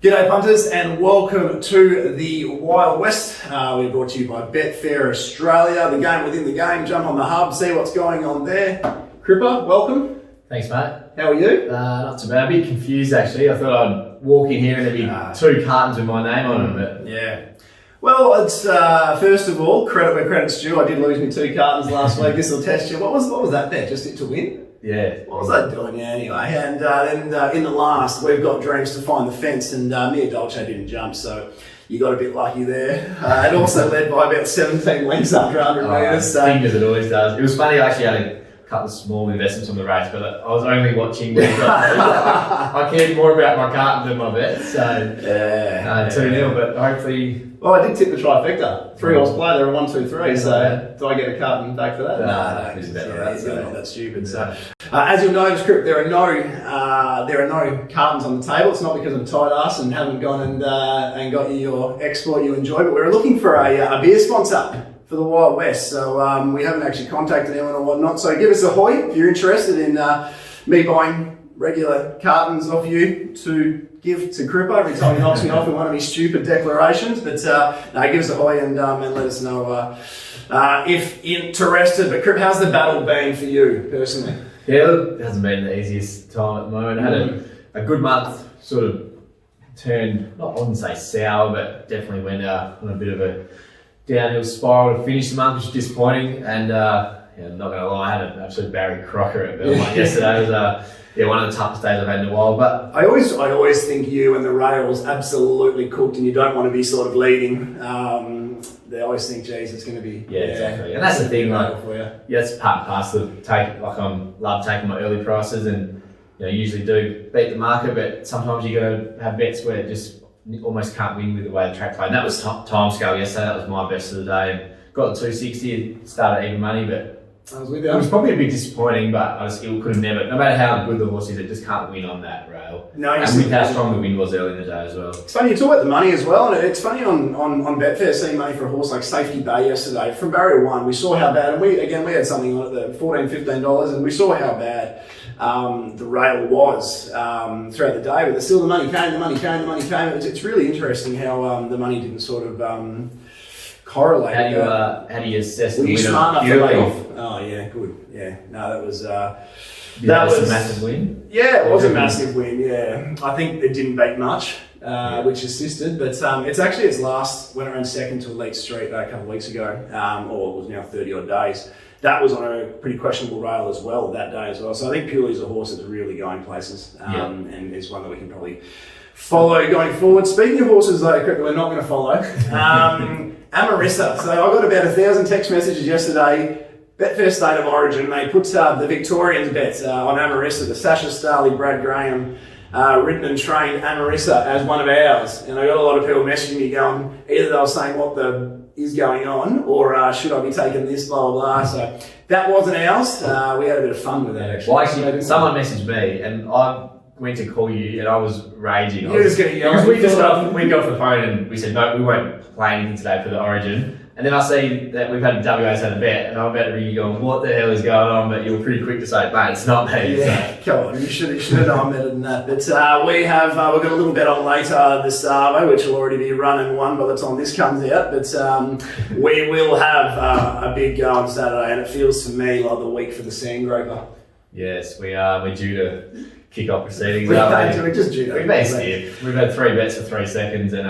G'day punters and welcome to the Wild West. We're brought to you by Betfair Australia, the game within the game. Jump on the hub, see what's going on there. Cripper, welcome. Thanks, mate. How are you? Not too bad. A bit confused actually. I thought I'd walk in here and there'd be two cartons with my name on them. But yeah. Well, it's first of all, credit where credit's due. I did lose me 2 cartons last week. This will test you. What was that bet? Just it to win? Yeah. What was I doing? Yeah, anyway. And then in the last, we've got dreams to find the fence, and Mia Dolce didn't jump, so you got a bit lucky there. It also led by about 17 lengths after 100 metres. So. Fingers, it always does. It was funny, I actually had a couple of small investments on the race, but I was only watching when I cared more about my carton than my bet, so 2-0, but hopefully... Well, I did tip the trifecta. 3 horse play, there were 1, 2, 3, so do I get a carton back for that? No, you're not that stupid. So, as you'll know, Script, there are no cartons on the table. It's not because I'm tight ass and haven't gone and got you your export you enjoy, but we're looking for a beer sponsor for the Wild West. So we haven't actually contacted anyone or whatnot. So give us a hoy if you're interested in me buying regular cartons off you to give to Cripper every time he knocks me off in one of his stupid declarations. But no, give us a hoy and let us know if interested. But Crip, how's the battle been for you personally? Yeah, it hasn't been the easiest time at the moment. I had a good month, sort of turned, I wouldn't say sour, but definitely went on a bit of a downhill spiral to finish the month, which is disappointing. And I'm not going to lie, I had an absolute Barry Crocker at Belmont yesterday. It was one of the toughest days I've had in a while. But I always think you and the rails absolutely cooked, and you don't want to be sort of leading. They always think, geez, it's going to be exactly. And that's the thing, like, for you. Yeah, it's part and parcel of love taking my early prices, and usually do beat the market, but sometimes you got to have bets where it just almost can't win with the way the track played. And that was time scale yesterday. That was my best of the day. And got the 260, started even money, but I was with you. It was probably a bit disappointing, but I still could have never, no matter how good the horse is, it just can't win on that rail. No, and with how strong the wind was early in the day as well. It's funny, you talk about the money as well, and it's funny on Betfair seeing money for a horse like Safety Bay yesterday. From barrier 1, we saw how bad, and we had something on it, the $14, $15, and we saw how bad the rail was throughout the day, but still the money came. It's really interesting how the money didn't sort of correlate. How do you assess the winner? Smart enough to lay off? Oh yeah, good. Yeah, no, that was that was a massive win. Yeah, it was a massive win. Yeah, I think it didn't beat much, which assisted. But its last went around second to Elite Street a couple of weeks ago, or it was now 30 odd days. That was on a pretty questionable rail as well that day as well. So I think purely as a horse that's really going places, and is one that we can probably follow going forward. Speaking of horses though, we're not going to follow. Amarissa. So I got about 1,000 text messages yesterday. Betfair State of Origin, they put the Victorians bet on Amarissa, the Sasha Starley, Brad Graham, ridden and trained Amarissa as one of ours. And I got a lot of people messaging me going, either they were saying what the is going on, or should I be taking this, blah, blah, blah. So that wasn't ours. We had a bit of fun with that actually. Well, actually, someone messaged me and I went to call you and I was raging. You were just going to yell. We got off the phone and we said, no, we won't play anything today for the Origin. And then I see that we've had WA's had a bet, and I'm about to ring you going, what the hell is going on? But you were pretty quick to say, mate, it's not me. Yeah, come on, you should have known better than that. But we've got a little bet on later this Savo, which will already be run and won by the time this comes out. But we will have a big go on Saturday, and it feels to me like the week for the Sandgroper. Yes, we're due to kick off proceedings. We're just due to. We've been stiff. We've had 3 bets for 3 seconds, and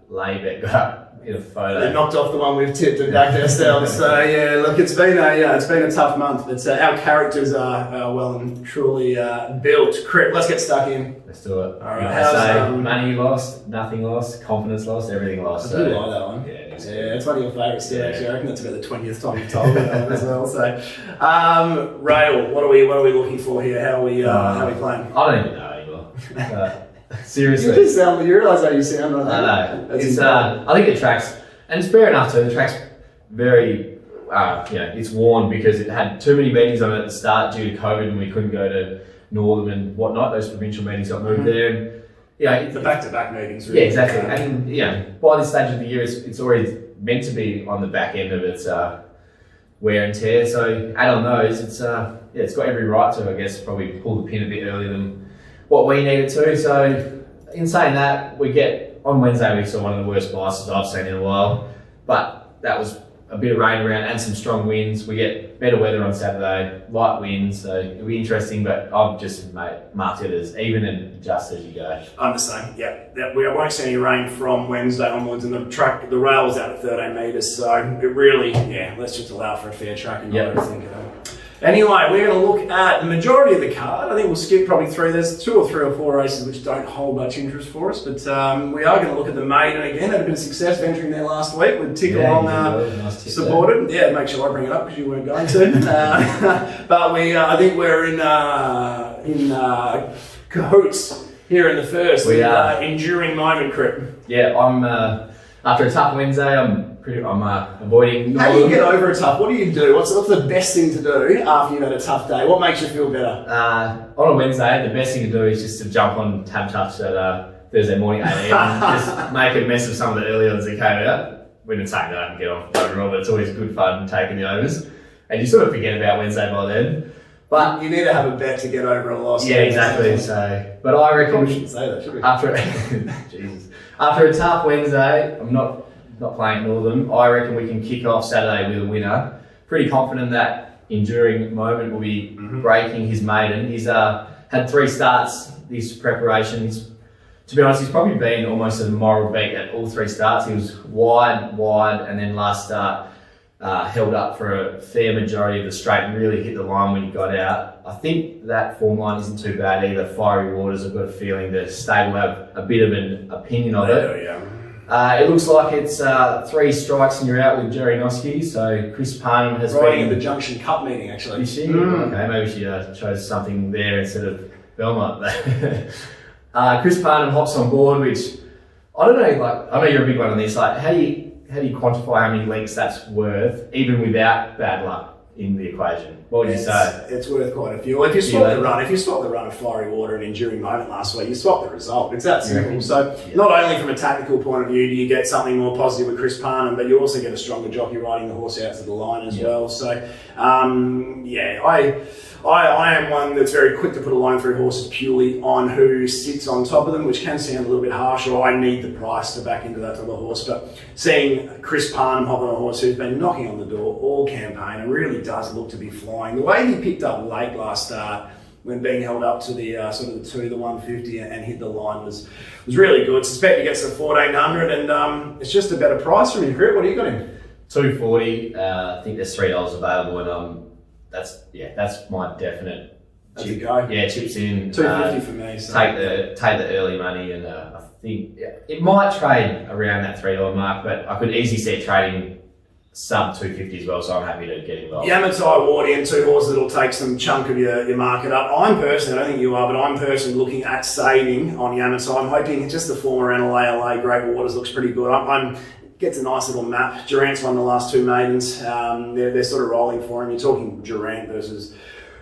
lay bet got up. In a photo. They knocked off the one we've tipped and backed ourselves. So yeah, look, it's been a tough month, but our characters are well and truly built. Crip, let's get stuck in. Let's do it. All right. Money lost, nothing lost, confidence lost, everything lost. I do like that one. Yeah, it's one of your favourites too. Actually, I reckon that's about the 20th time you've told me that one as well. So, Rail, what are we looking for here? How are we playing? I don't even know anymore. Seriously. You realise how you sound right now. I know. I think the track's, and it's fair enough too, the track's very, it's worn because it had too many meetings on it at the start due to COVID and we couldn't go to Northern and whatnot. Those provincial meetings got moved there. And, the back-to-back meetings. Really. Yeah, exactly. And by this stage of the year, it's already meant to be on the back end of its wear and tear. So add on those, it's got every right to, I guess, probably pull the pin a bit earlier than what we needed to. So in saying that, on Wednesday we saw one of the worst biases I've seen in a while, but that was a bit of rain around and some strong winds. We get better weather on Saturday, light winds, so it'll be interesting, but I've just marked it as even and adjust as you go. I'm the same, yeah. We won't see any rain from Wednesday onwards, and the rail was out at 13 metres, so it really, let's just allow for a fair track and not overthink it. Anyway, we're going to look at the majority of the card. I think we'll skip probably through. There's 2 or 3 or 4 races which don't hold much interest for us, but we are going to look at the maiden again. Had a bit of success venturing there last week with Tick Along supported. Yeah, make sure I bring it up because you weren't going to. But I think we're in cahoots here in the first. We are. Enduring moment, Crip. Yeah, I'm after a tough Wednesday. I'm avoiding. How do you get over a tough? What do you do? What's the best thing to do after you've had a tough day? What makes you feel better? On a Wednesday, the best thing to do is just to jump on Tab Touch at Thursday morning 8 a.m. and just make a mess of some of the early ones that came out. We didn't say that and get off overall, but it's always good fun taking the overs. And you sort of forget about Wednesday by then. But you need to have a bet to get over a loss. Yeah, exactly. So, but I reckon we shouldn't say that, should we? After a tough Wednesday, I'm not playing Northern. I reckon we can kick off Saturday with a winner. Pretty confident that Enduring Moment will be breaking his maiden. He's had 3 starts this preparation. To be honest, he's probably been almost a moral beat at all 3 starts. He was wide, and then last start held up for a fair majority of the straight and really hit the line when he got out. I think that form line isn't too bad either. Fiery Waters, I've got a feeling the stable have a bit of an opinion of it. Yeah. It looks like it's 3 strikes and you're out with Jerry Noski. So Chris Parnham has riding at the Junction Cup meeting, actually. Is she? Okay, maybe she chose something there instead of Belmont. Chris Parnham hops on board, which I don't know. I know you're a big one on this. How do you quantify how many lengths that's worth, even without bad luck in the equation? What would you say? It's worth quite a few. Well, if you swap the run of Fiery Water and Enduring Moment last week, you swap the result. It's that simple. So not only from a tactical point of view do you get something more positive with Chris Parnham, but you also get a stronger jockey riding the horse out to the line as well. So I am one that's very quick to put a line through horses purely on who sits on top of them, which can sound a little bit harsh, or I need the price to back into that type of horse. But seeing Chris Parnam hop on a horse who's been knocking on the door all campaign and really does look to be flying. The way he picked up late last start when being held up to the the 150 and hit the line was really good. Suspect he gets the 1400 and it's just a better price from him. What do you got him? 240. I think there's $3 available and that's my definite. That's a go. Yeah, chips in. 250 for me. So. Take the early money, and I think it might trade around that $3 mark, but I could easily see it trading sub 250 as well. So I'm happy to get involved. Yamatai, Wardian, 2 horses that'll take some chunk of your market up. I'm personally, I don't think you are, but I'm personally looking at saving on Yamatai. I'm hoping just the form around LA, Great Waters looks pretty good. I'm gets a nice little map. Durant's won the last 2 maidens. They're sort of rolling for him. You're talking Durant versus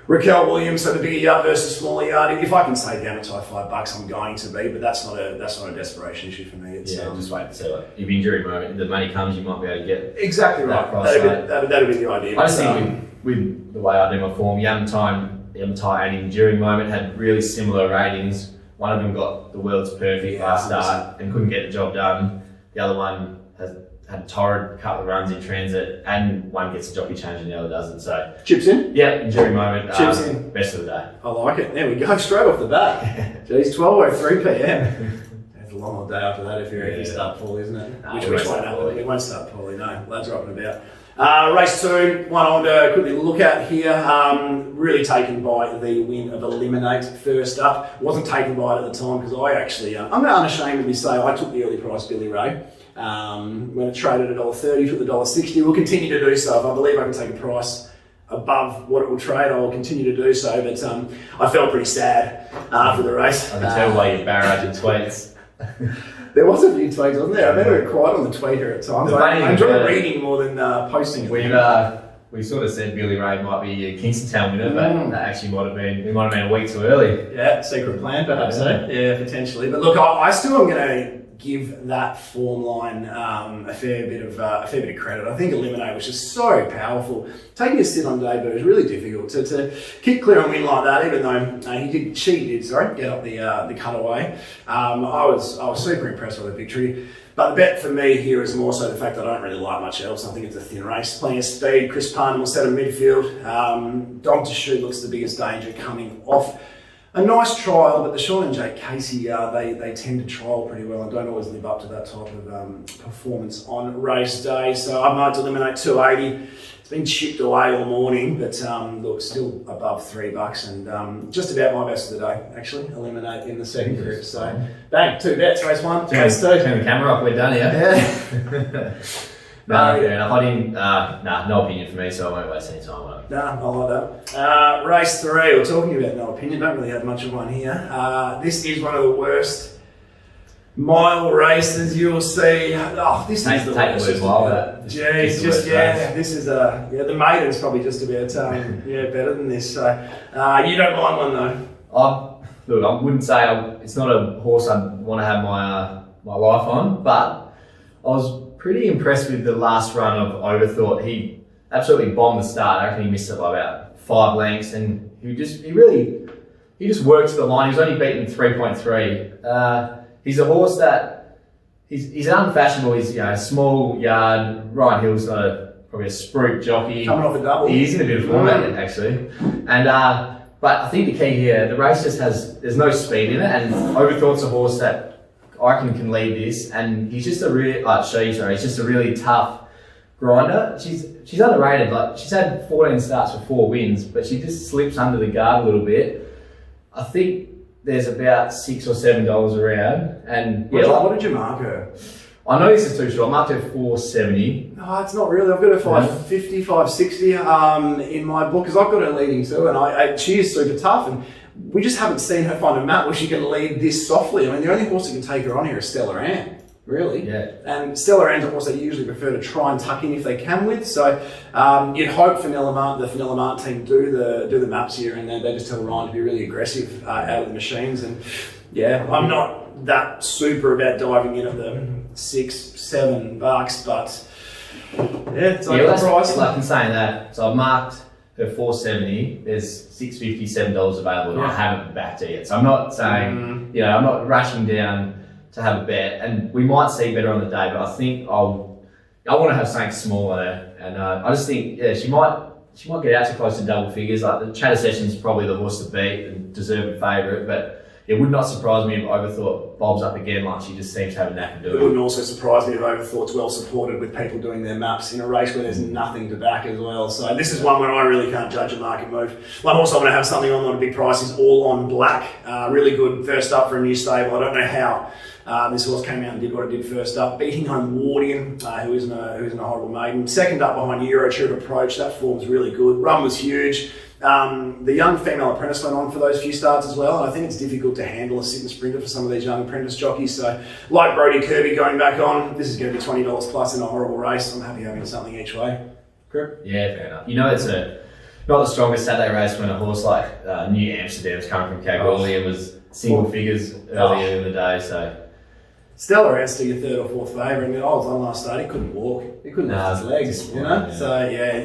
Raquel Williams, so the bigger yard versus smaller yard. If I can save Yamatai $5, I'm going to be, but that's not a desperation issue for me. It's just wait to see. If Enduring Moment, the money comes, you might be able to get exactly right. That'd be the idea. I just think with the way I do my form, Yamatai and Enduring Moment had really similar ratings. One of them got the world's perfect last start and couldn't get the job done. The other one has had a torrid couple of runs in transit, and one gets a jockey change and the other doesn't. So chips in. Yeah, Enduring Moment. Chips in. Best of the day. I like it. There we go. Straight off the bat. Jeez, 12:03 p.m. It's a long old day after that if you start poorly, isn't it? No, Which won't happen. It won't start poorly. No, lads are up and about. Race 2, one I want to quickly look at here. Really taken by the win of Eliminate first up. Wasn't taken by it at the time because I actually, I'm going to unashamedly say I took the early price Billy Ray. When it traded at $1.30, took the $1.60. We'll continue to do so. If I believe I can take a price above what it will trade, I will continue to do so. But I felt pretty sad after the race. I can tell by your barrage of tweets. There was a few tweets, wasn't there? I've been a bit quiet on the Twitter at times. I enjoy reading more than posting it. We sort of said Billy Ray might be a Kingston Town winner, but that actually might have been a week too early. Yeah, secret plan perhaps, Yeah, potentially. But look, I still am going to give that form line a fair bit of credit. I think Eliminate was just so powerful. Taking a sit on debut is really difficult to kick clear and win like that. Even though he did get up the cutaway. I was super impressed with the victory. But the bet for me here is more so the fact that I don't really like much else. I think it's a thin race. Plenty of speed. Chris Parnham will set a midfield. Dom to Shoot looks the biggest danger coming off a nice trial, but the Sean and Jake Casey, they tend to trial pretty well and don't always live up to that type of performance on race day. So I might eliminate 280. It's been chipped away all morning, but look, still above $3 and just about my best of the day, actually. Eliminate in the second group. So bang, 2 bets, race 1, race 2. Turn the camera off, we're done here. Yeah. No, fair enough. I didn't, no opinion for me, so I won't waste any time on it. I like that. Race 3, we're talking about no opinion, don't really have much of one here. This is one of the worst mile races you'll see. Oh, this is the worst. Take the word while. Jeez, this is the maiden's probably just about better than this. So you don't mind one though. Look, I wouldn't say it's not a horse I'd want to have my life on, but I was pretty impressed with the last run of Overthought. He absolutely bombed the start. I reckon he missed it by about 5 lengths, and he just worked to the line. He was only beaten 3.3. He's a horse that he's unfashionable. He's small yard. Ryan Hill's probably a spruik jockey. Coming off a double. He's in a bit of form actually, and but I think the key here, the race just there's no speed in it, and Overthought's a horse that I reckon can lead this, and he's just he's just a really tough grinder. She's underrated. Like, she's had 14 starts for 4 wins, but she just slips under the guard a little bit. I think there's about $6 or $7 around, and what did you mark her? I know this is too short. I marked her 470. No, it's not really. I've got her 550, 560 in my book because I've got her leading too, and she is super tough. And we just haven't seen her find a map where she can lead this softly. I mean, the only horse that can take her on here is Stellar Ann, really. Yeah. And Stellar Ann's a horse they usually prefer to try and tuck in if they can with. So you'd hope the Fenella Mart team do the maps here, and then they just tell Ryan to be really aggressive out of the machines. And yeah, I'm not that super about diving in at the $6, $7, but it's like the price. Like in saying that, so I've marked her 470, there's $6.50, $7 available, and I haven't backed it yet. So I'm not saying, I'm not rushing down to have a bet, and we might see better on the day, but I think I want to have something small there, and I just think, she might get out to close to double figures. Like the Chatter Session's probably the horse to beat and deserved favourite, but it would not surprise me if Overthought bobs up again like she just seems to have a knack of doing. It wouldn't also surprise me if Overthought's well supported with people doing their maps in a race where there's nothing to back as well. So this is one where I really can't judge a market move. One horse I'm going to have something on a big price is All On Black. Really good first up for a new stable. I don't know how this horse came out and did what it did first up, beating home Wardian, who isn't a horrible maiden. Second up behind Euro True Approach. That form's really good. Run was huge. The young female apprentice went on for those few starts as well, and I think it's difficult to handle a sitting sprinter for some of these young apprentice jockeys. So, like Brody Kirby going back on, this is going to be $20 plus in a horrible race. I'm happy having something each way. Correct? Yeah, fair enough. It's not the strongest Saturday race when a horse like New Amsterdam's coming from Kalgoorlie and was single figures earlier in the day. So Stellar Ann's still your 3rd or 4th favourite. I was on last start. He couldn't walk. He couldn't lift his legs. Yeah. So yeah,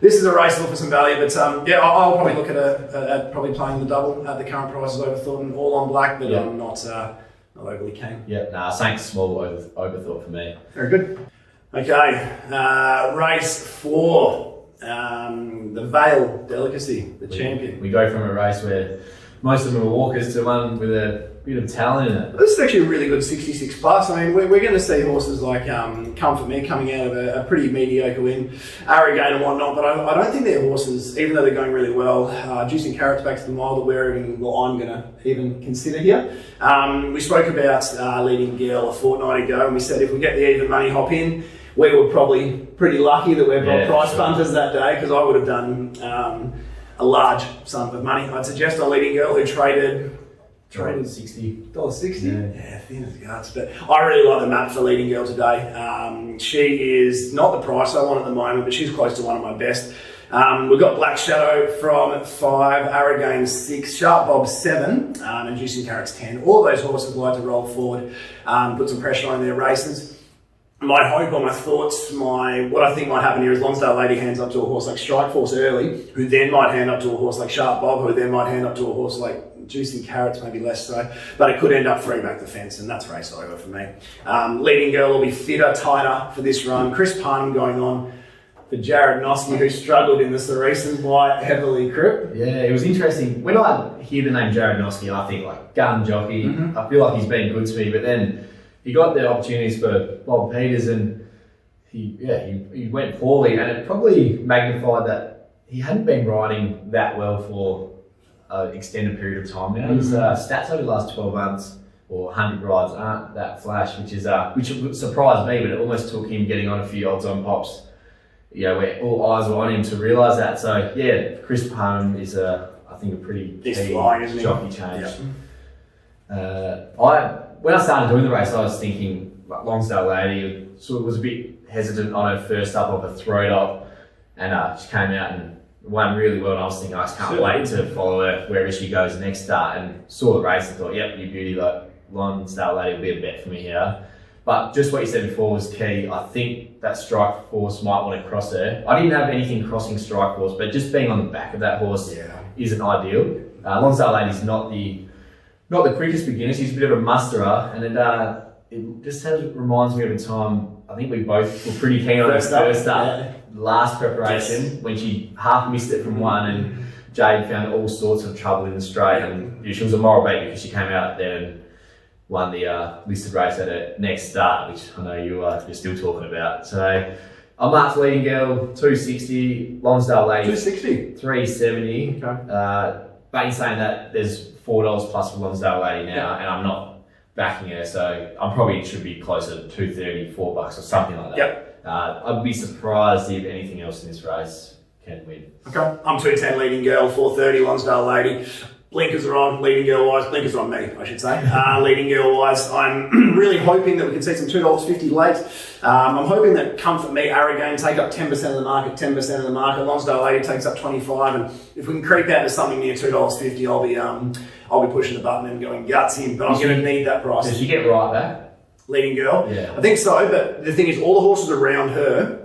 this is a race to look for some value, but I'll probably look at probably playing the double at the current prices. Overthought and All On Black, but I'm not overly keen. Yeah, something small Overthought for me. Very good. Okay, race 4, the Vale Delicacy, the champion. We go from a race where most of them are walkers to one with a bit of talent in it. This is actually a really good 66 plus. I mean, we're going to see horses like Comfort Me coming out of a pretty mediocre win, Arrogate and whatnot, but I don't think they're horses, even though they're going really well. Juicing Carrots back to the mile that I'm going to even consider here. We spoke about Leading Girl a fortnight ago, and we said if we get the even money hop in, we were probably pretty lucky that we've got price punters that day, because I would have done a large sum of money. I'd suggest a Leading Girl who traded $60. Yeah, thin as guts. But I really like the map for Leading Girl today. She is not the price I want at the moment, but she's close to one of my best. We've got Black Shadow from 5, Arrogane 6, Sharp Bob 7, and Juicing Carrots 10. All those horses like to roll forward, put some pressure on their races. My hope or my thoughts, what I think might happen here is Lonsdale Lady hands up to a horse like Strike Force early, who then might hand up to a horse like Sharp Bob, who then might hand up to a horse like Juicing Carrots, maybe less so, but it could end up free back the fence, and that's race over for me. Leading Girl will be fitter, tighter for this run. Chris Parnham going on for Jared Noski, who struggled in the Cereson quite heavily, Crip. Yeah, it was interesting. When I hear the name Jared Noski, I think like gun jockey. I feel like he's been good to me, but then he got the opportunities for Bob Peters, and he went poorly, and it probably magnified that he hadn't been riding that well for an extended period of time now. His stats over the last 12 months or 100 rides aren't that flash, which surprised me, but it almost took him getting on a few odds on pops, where all eyes were on him to realise that. So yeah, Chris Parnham is I think a pretty key jockey change. When I started doing the race, I was thinking like Lonsdale Lady sort of was a bit hesitant on her first up of a throw dog, and she came out and won really well. And I was thinking, I just can't wait to follow her wherever she goes next start. And saw the race and thought, yep, you beauty, like Lonsdale Lady will be a bet for me here. But just what you said before was key. I think that Strike Force might want to cross her. I didn't have anything crossing Strike Force, but just being on the back of that horse isn't ideal. Lonsdale Lady's not the quickest beginner. She's a bit of a musterer, and it just reminds me of a time I think we both were pretty keen on her first up, last preparation, when she half missed it from one, and Jade found all sorts of trouble in the straight, and she was a moral beat because she came out there and won the listed race at her next start, which I know you're still talking about. So I marked Leading Girl 260, Lonsdale Lady 260, 370. Okay. But in saying that, there's $4 plus for Lonsdale Lady now, and I'm not backing her, so I'm probably should be closer to $2.30, $4 or something like that. Yep. I'd be surprised if anything else in this race can win. Okay. I'm 210 Leading Girl, 430 Lonsdale Lady. Blinkers are on, Leading Girl wise. Blinkers are on me, I should say. Leading Girl wise, I'm really hoping that we can see some $2.50 late. I'm hoping that Comfort Me, Arrogane take up 10% of the market, 10% of the market. Lonsdale Lady takes up 25, and if we can creep out to something near $2.50, I'll be pushing the button and going guts in. But I'm going to need that price. Did she get right back? Leading Girl? Yeah. I think so, but the thing is, all the horses around her,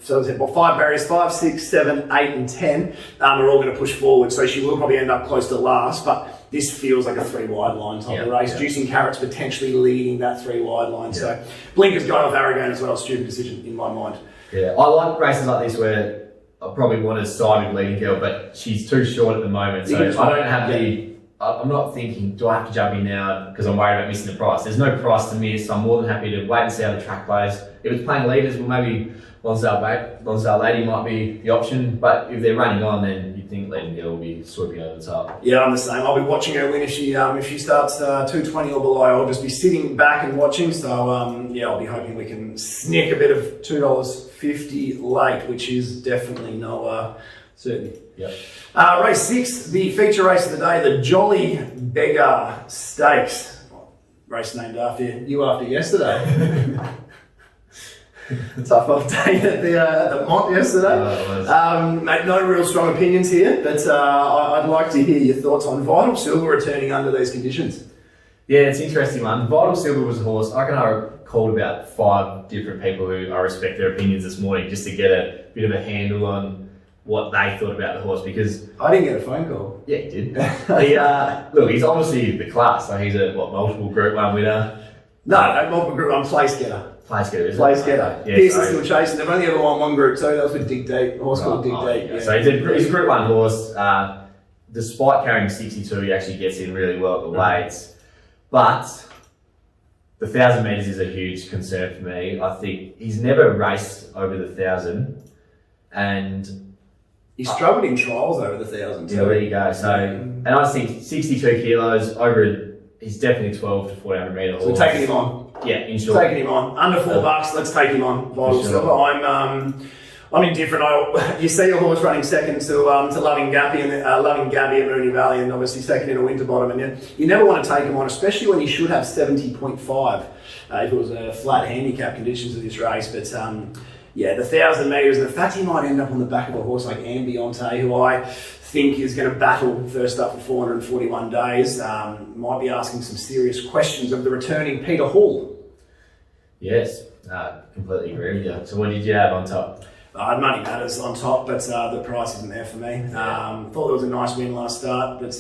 so as I said, 5 barriers, 5, 6, 7, 8 and 10, are all going to push forward, so she will probably end up close to last, but this feels like a 3 wide line type of race. Juicing Carrots potentially leading that 3 wide line, so Blinker's going off Arrogane as well, stupid decision in my mind. Yeah, I like races like this where I probably want to side with Leading Girl, but she's too short at the moment, so I don't have I'm not thinking, do I have to jump in now because I'm worried about missing the price? There's no price to miss, so I'm more than happy to wait and see how the track plays. If it's playing leaders, well, maybe Lonsdale Lady might be the option, but if they're running on, then you'd think Leading Girl will be swooping over the top. Yeah, I'm the same. I'll be watching her win if she starts 220 or below. I'll just be sitting back and watching, so I'll be hoping we can snick a bit of $2.50 late, which is definitely no certainty. Yep. Race 6, the feature race of the day, the Jolly Beggar Stakes. Race named after you after yesterday. Tough off day at the Mont yesterday. Mate, no real strong opinions here, but I'd like to hear your thoughts on Vital Silver returning under these conditions. Yeah, it's an interesting one. Vital Silver was a horse. I called about 5 different people who I respect their opinions this morning just to get a bit of a handle on what they thought about the horse, because I didn't get a phone call. Yeah, he did. Look, he's obviously the class. So he's a multiple Group 1 winner. No, multiple Group 1 place getter. Place getter, isn't place it? getter. Yeah, Pierce is still chasing. They've only ever won 1 Group 2. That was with Dig Deep. A horse called Dig Deep. Yeah. So he's a Group 1 horse. Despite carrying 62, he actually gets in really well at the weights. But the 1,000 metres is a huge concern for me. I think he's never raced over the 1,000, and he struggled in trials over the 1,000 too. Yeah, there you go. So, and I just think 62 kilos over. He's definitely 12 to 1,400 metre horse. So we're taking him on. Yeah, in short. Taking him on under $4. Let's take him on. Vital Silver. I'm indifferent. You see a horse running second to Loving Gabby at Mooney Valley, and obviously second in a Winterbottom, and you never want to take him on, especially when you should have 70.5 if it was a flat handicap conditions of this race. But yeah, the 1,000 metres, the fact he might end up on the back of a horse like Ambiente, who I think is going to battle first up for 441 days, might be asking some serious questions of the returning Peter Hall. Yes, completely agree with you. So what did you have on top? I had Money Matters on top, but the price isn't there for me. Thought there was a nice win last start, but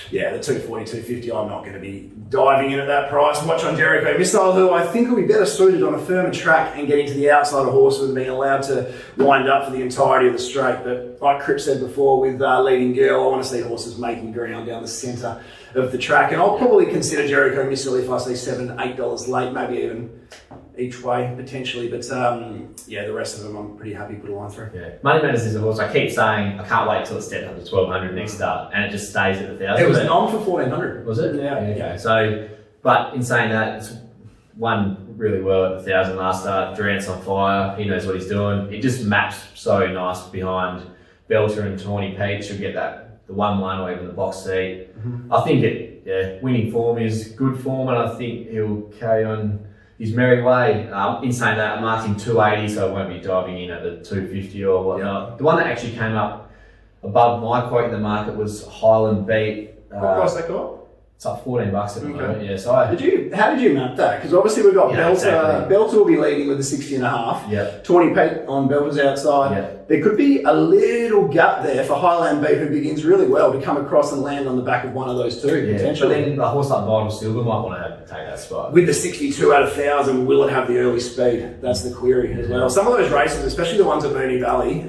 yeah, the 240, 250, I'm not going to be diving in at that price. Watch on Jericho Missile, who I think will be better suited on a firmer track and getting to the outside of horses and being allowed to wind up for the entirety of the straight. But like Crip said before, with Leading Girl, I want to see horses making ground down the centre of the track, and I'll probably consider Jericho Missile if I see $7, $8 late, maybe even each way potentially, but yeah, the rest of them I'm pretty happy to put a line through. Yeah, Money Matters is a horse. I keep saying I can't wait till it steps up to 1,200 next start, and it just stays at the 1,000. It was on for 1,400. Was it? Yeah. Okay. So, but in saying that, it's won really well at the 1,000 last start. Durant's on fire. He knows what he's doing. It just maps so nice behind Belter and Tawny Pete. Should get that the 1-1 or even the box seat. Mm-hmm. I think winning form is good form, and I think he'll carry on his merry way. In saying that, I'm marking 280, so I won't be diving in at the 250 or whatnot. Yep. The one that actually came up above my quote in the market was Highland Beat. What price that got? It's like $14 at the Okay. moment. Yeah, so how did you map that? Because obviously we've got Yeah, Belter. exactly. Belter will be leading with the 60.5. yeah, Tawny Pete on Belter's outside. Yeah. There could be a little gap there for Highland Beat, who begins really well, to come across and land on the back of one of those two, yeah. But potentially. then a horse like Vital Silver might want to take that spot. With the 62 out of 1,000, will it have the early speed? That's the query as well. Some of those races, especially the ones at Moonee Valley,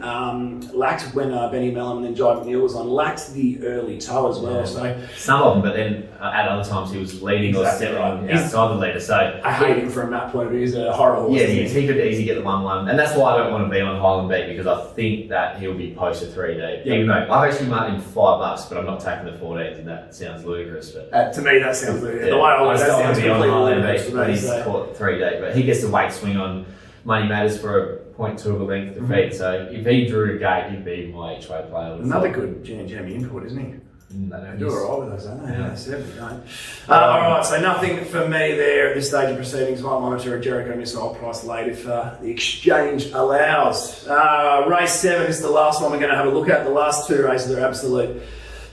lacked when Benny Mellon and then Jai McNeil was on, lacked the early toe as well. Yeah. So Some of them, but then at other times he was leading Exactly or stepping right. outside the leader. So I hate him from that point of view. He's a horrible horse. yeah, he is. He could easily get the 1-1, and that's why I don't want to be on Highland Beat, because I think that he'll be posted 3 deep. Yeah. Even though I've actually marked him $5, but I'm not taking the 14s, and that sounds ludicrous. But To me, that sounds weird. yeah, The way I I look, that still want sounds to be on completely Highland ludicrous Beat, to but me. he's So. caught 3 deep. But he gets the weight swing on Money Matters for a 0.2 of a length of Mm-hmm. feet. So if he drew a gate, he'd be my each way player. Another good Jamie import, isn't he? They do all right with us, don't they? Yeah. They certainly don't. All right, so nothing for me there at this stage of proceedings. Might monitor a Jericho Missile price late if the exchange allows. Race 7 is the last one we're going to have a look at. The last 2 races are absolute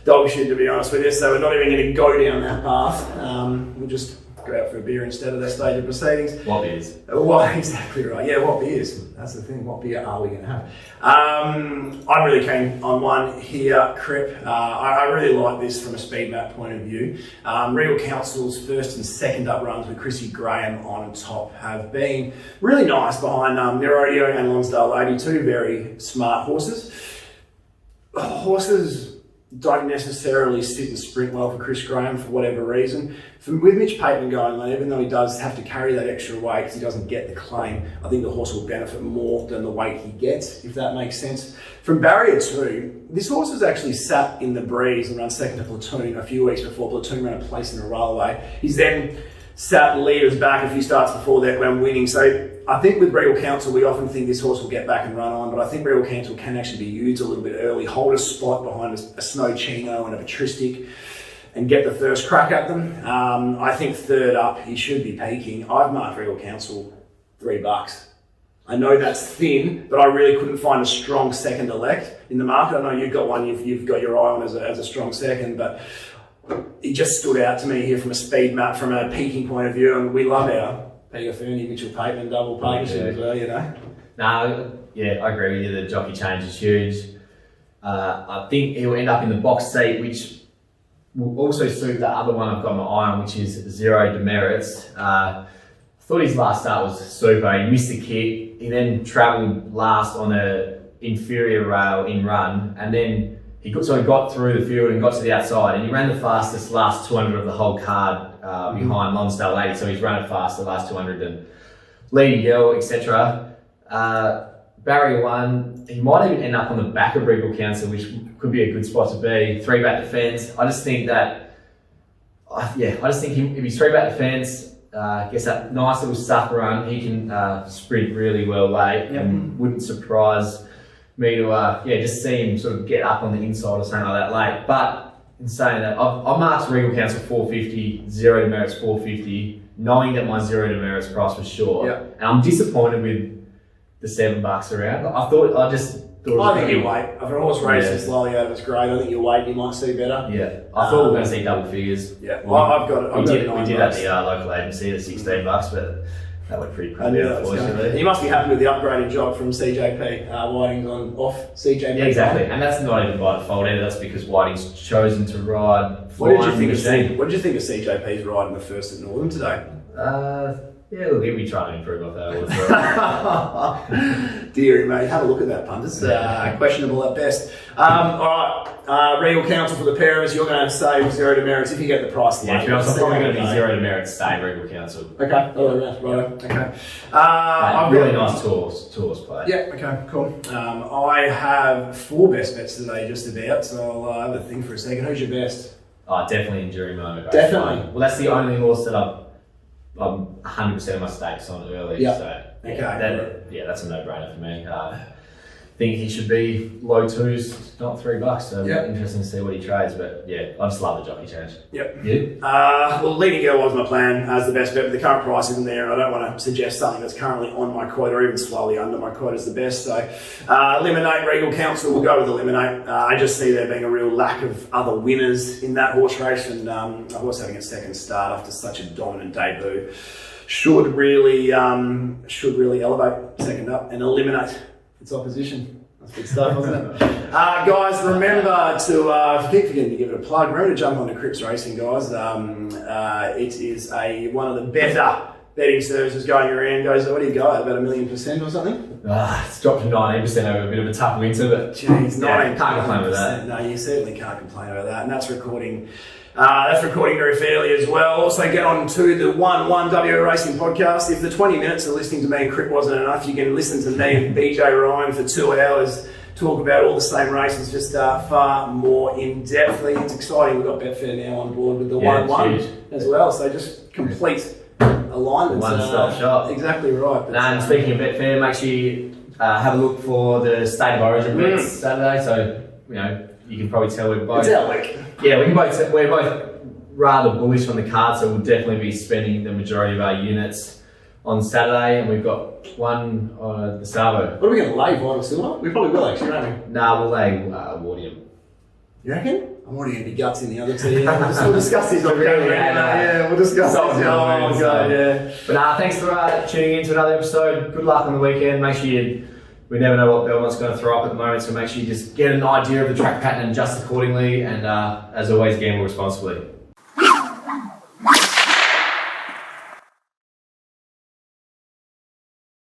dog shit, to be honest with you, so we're not even going to go down that path. We'll just go out for a beer instead of that stage of proceedings. What is? Well, exactly right. Yeah, what beers? That's the thing. What beer are we going to have? I'm really keen on one here, Crip. I really like this from a speed map point of view. Regal Council's first and second up runs with Chrissy Graham on top have been really nice behind Nerodio and Lonsdale Lady, 2 very smart horses. Horses don't necessarily sit and sprint well for Chris Graham for whatever reason. With Mitch Pateman going on, even though he does have to carry that extra weight because he doesn't get the claim, I think the horse will benefit more than the weight he gets, if that makes sense. From barrier 2, this horse has actually sat in the breeze and run second to Platoon a few weeks before Platoon ran a place in a railway. He's then sat leaders back a few starts before that when winning. So I think with Regal Council, we often think this horse will get back and run on, but I think Regal Council can actually be used a little bit early, hold a spot behind a Snow Chino and a Patristic, and get the first crack at them. I think third up, he should be peaking. I've marked Regal Council $3. I know that's thin, but I really couldn't find a strong second elect in the market. I know you've got one you've got your eye on as a strong second, but he just stood out to me here from a speed map, from a peaking point of view, and we love our Peter Fernie, Mitchell Pateman double partnership as well, you know. No, yeah, I agree with you. The jockey change is huge. I think he'll end up in the box seat, which will also suit the other one I've got my eye on, which is Zero Demerits. I thought his last start was super. He missed the kick. He then travelled last on a inferior rail in run, and then he got through the field and got to the outside, and he ran the fastest last 200 of the whole card behind Lonsdale Lady. So he's run it fast the last 200 and Leading Girl, etc. Barrier 1, he might even end up on the back of Regal Council, which could be a good spot to be. 3-back defence. I just think that, if he's 3-back defence, gets that nice little sucker run, he can sprint really well late, and wouldn't surprise me to just see him sort of get up on the inside or something like that late. But in saying that, I've marked Regal Council 450, Zero Demerits 450, knowing that my Zero Demerits price was short. Yep. And I'm disappointed with the $7 around. I just thought. I think you wait. If a horse races slowly over, it's great. I think you wait, you might see better. Yeah, I thought we were going to see double figures. Yeah, well, I've got it. We did at the local agency at $16, but that went pretty quickly, unfortunately. You must be happy with the upgraded job from CJP. Whiting's on off CJP. Yeah, exactly, and that's not even by default either. That's because Whiting's chosen to ride. What did you think of CJP's ride in the first at Northern today? Yeah, look, he'll be trying to improve off that. Deary mate, have a look at that punters. Questionable at best. All right, Regal Council for the parents. You're going to save 0 demerits if you get the price. Yeah, to be honest, I'm probably going to be 0 demerits. Stay Regal Council. Okay. Oh, yeah, right. Okay. Really nice tours play. Yeah. Okay. Cool. I have 4 best bets today, just about. So I'll have a think for a second. Who's your best? Oh, definitely Enduring Moment. Definitely. Well, that's the only horse that I'm 100% of my stakes on early. Yeah. So Okay. that's a no-brainer for me. Think he should be low 2s, not $3. So interesting to see what he trades. But yeah, I just love the jockey change. Yep. You? Well, Leading Girl was my plan as the best bet, but the current price isn't there, and I don't want to suggest something that's currently on my quote or even slowly under my quote is the best. So, Eliminate Regal Council. We'll go with Eliminate. I just see there being a real lack of other winners in that horse race, and a horse having a second start after such a dominant debut should really elevate second up and eliminate its opposition. That's good stuff, wasn't it? Guys, remember to keep forgetting to give it a plug. Remember to jump on to Cripps Racing, guys. It is one of the better betting services going around. Guys, what do you got? About 1,000,000% or something? It's dropped to 19% over a bit of a tough winter, but jeez, can't complain with that. No, you certainly can't complain about that, and that's recording. That's recording very fairly as well. Also, get on to the 1 WA Racing podcast. If the 20 minutes of listening to me and Crip wasn't enough, you can listen to me and BJ Ryan for 2 hours, talk about all the same races, just far more in-depthly. It's exciting. We've got Betfair now on board with the 1 as well, so just complete alignment. One-stop shop. Exactly right. And speaking of Betfair, make sure you have a look for the State of Origin bets Saturday. So, you can probably tell we're both... It's our week. Yeah, we're both rather bullish on the card, so we'll definitely be spending the majority of our units on Saturday, and we've got one the Savo. What are we going to lay, White or Silver? We probably will, actually, won't we? Nah, we'll lay Wardium. You reckon? I'm already going to be guts in the other two. We'll discuss this on camera. Yeah, we'll discuss this. Oh, God, yeah. But thanks for tuning in to another episode. Good luck on the weekend. Make sure we never know what Belmont's going to throw up at the moment, so make sure you just get an idea of the track pattern and adjust accordingly. And as always, gamble responsibly.